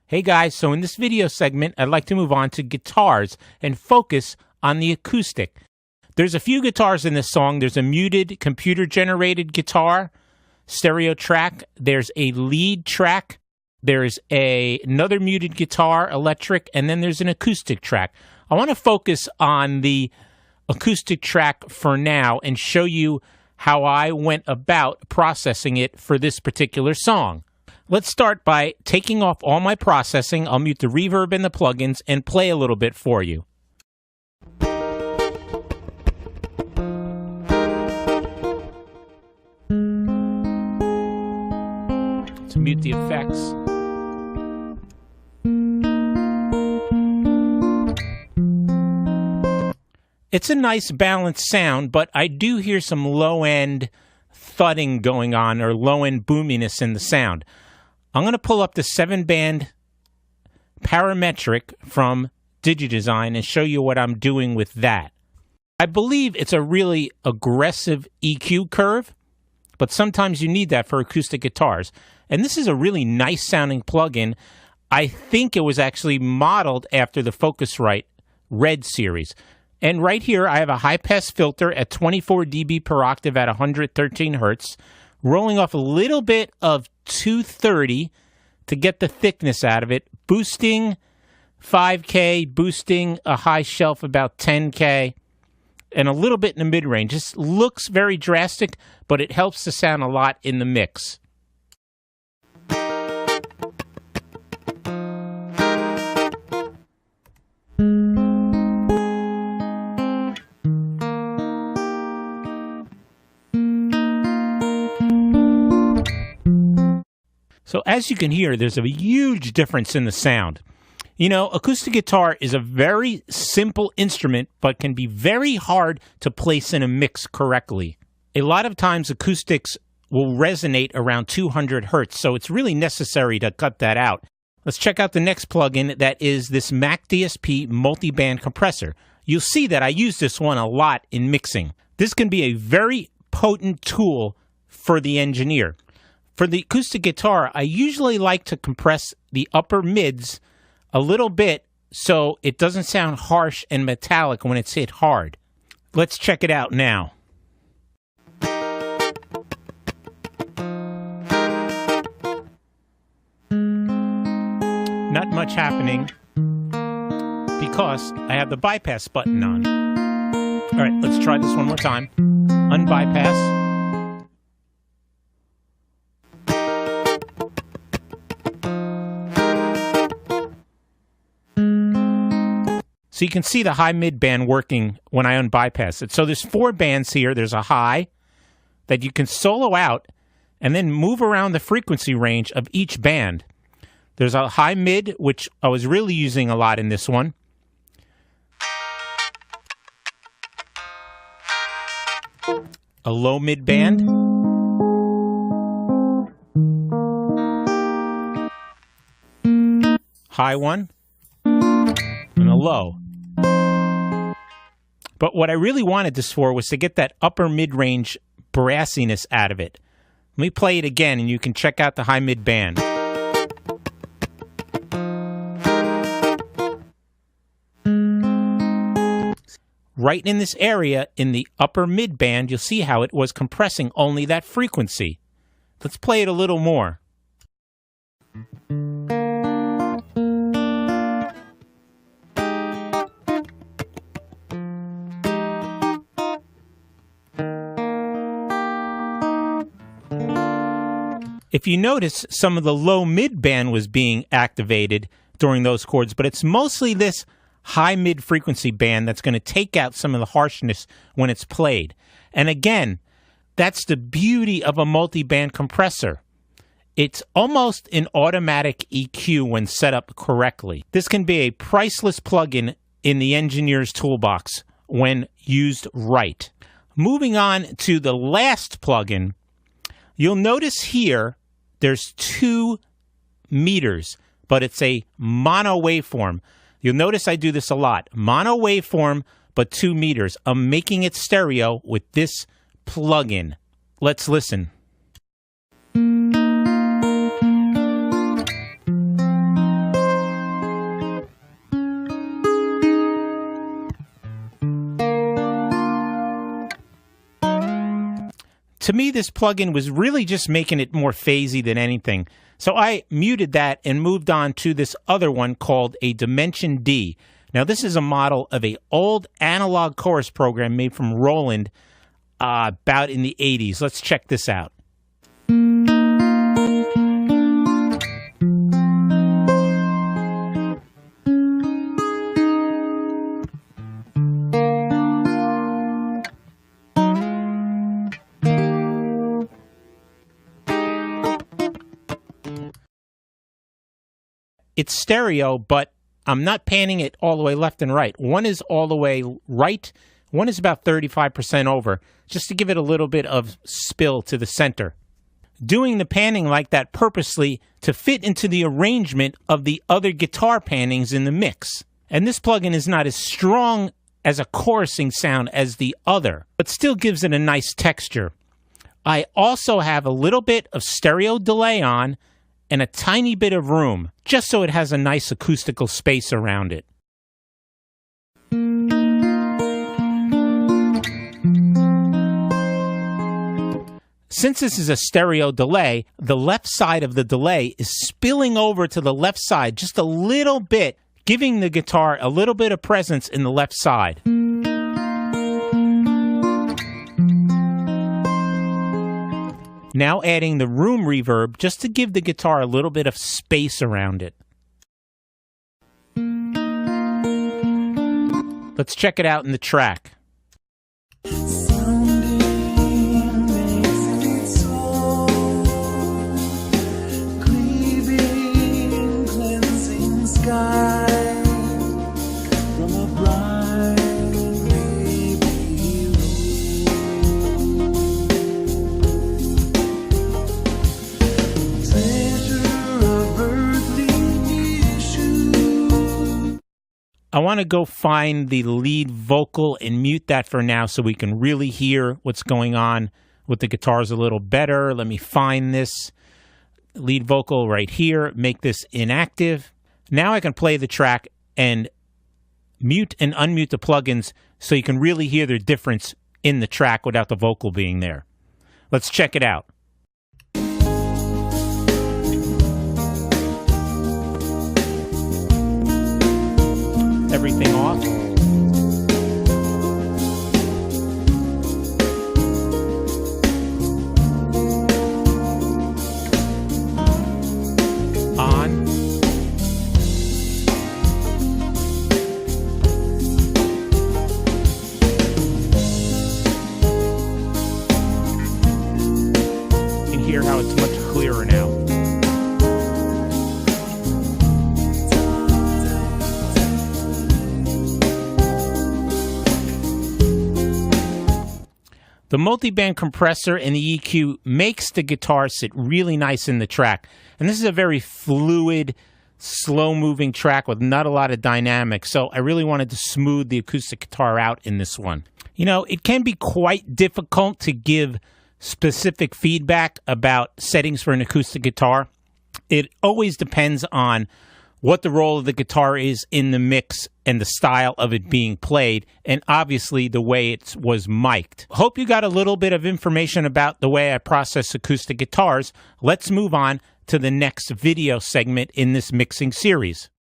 Hey guys, so in this video segment, I'd like to move on to guitars and focus on the acoustic. There's a few guitars in this song. There's a muted computer-generated guitar, stereo track. There's a lead track. There's another muted guitar, electric, and then there's an acoustic track. I want to focus on the acoustic track for now and show you how I went about processing it for this particular song. Let's start by taking off all my processing. I'll mute the reverb and the plugins and play a little bit for you. To mute the effects. It's a nice balanced sound, but I do hear some low-end thudding going on or low-end boominess in the sound. I'm going to pull up the 7-band parametric from DigiDesign and show you what I'm doing with that. I believe it's a really aggressive EQ curve, but sometimes you need that for acoustic guitars. And this is a really nice sounding plugin. I think it was actually modeled after the Focusrite Red series. And right here, I have a high-pass filter at 24 dB per octave at 113 hertz, rolling off a little bit of 230 to get the thickness out of it, boosting 5K, boosting a high shelf about 10K, and a little bit in the mid-range. This looks very drastic, but it helps to sound a lot in the mix. So as you can hear, there's a huge difference in the sound. You know, acoustic guitar is a very simple instrument, but can be very hard to place in a mix correctly. A lot of times acoustics will resonate around 200 hertz, so it's really necessary to cut that out. Let's check out the next plugin, that is this Mac DSP multi-band compressor. You'll see that I use this one a lot in mixing. This can be a very potent tool for the engineer. For the acoustic guitar, I usually like to compress the upper mids a little bit so it doesn't sound harsh and metallic when it's hit hard. Let's check it out now. Not much happening because I have the bypass button on. All right, let's try this one more time. Unbypass. So you can see the high-mid band working when I unbypass it. So there's 4 bands here. There's a high that you can solo out and then move around the frequency range of each band. There's a high-mid, which I was really using a lot in this one. A low-mid band. High one. And a low. But what I really wanted this for was to get that upper mid-range brassiness out of it. Let me play it again and you can check out the high-mid band. Right in this area, in the upper mid band, you'll see how it was compressing only that frequency. Let's play it a little more. If you notice, some of the low-mid band was being activated during those chords, but it's mostly this high-mid frequency band that's going to take out some of the harshness when it's played. And again, that's the beauty of a multi-band compressor. It's almost an automatic EQ when set up correctly. This can be a priceless plugin in the engineer's toolbox when used right. Moving on to the last plugin, you'll notice here there's 2 meters, but it's a mono waveform. You'll notice I do this a lot. Mono waveform, but 2 meters. I'm making it stereo with this plugin. Let's listen. To me, this plugin was really just making it more phasey than anything. So I muted that and moved on to this other one called a Dimension D. Now, this is a model of an old analog chorus program made from Roland about in the 80s. Let's check this out. It's stereo, but I'm not panning it all the way left and right. One is all the way right, one is about 35% over, just to give it a little bit of spill to the center. Doing the panning like that purposely to fit into the arrangement of the other guitar pannings in the mix. And this plugin is not as strong as a chorusing sound as the other, but still gives it a nice texture. I also have a little bit of stereo delay on, and a tiny bit of room, just so it has a nice acoustical space around it. Since this is a stereo delay, the left side of the delay is spilling over to the left side just a little bit, giving the guitar a little bit of presence in the left side. Now adding the room reverb just to give the guitar a little bit of space around it. Let's check it out in the track. I want to go find the lead vocal and mute that for now so we can really hear what's going on with the guitars a little better. Let me find this lead vocal right here, make this inactive. Now I can play the track and mute and unmute the plugins so you can really hear the difference in the track without the vocal being there. Let's check it out. Everything off. On. You can hear how it's much clearer now. The multiband compressor and the EQ makes the guitar sit really nice in the track. And this is a very fluid, slow-moving track with not a lot of dynamics, so I really wanted to smooth the acoustic guitar out in this one. You know, it can be quite difficult to give specific feedback about settings for an acoustic guitar. It always depends on what the role of the guitar is in the mix and the style of it being played, and obviously the way it was mic'd. Hope you got a little bit of information about the way I process acoustic guitars. Let's move on to the next video segment in this mixing series.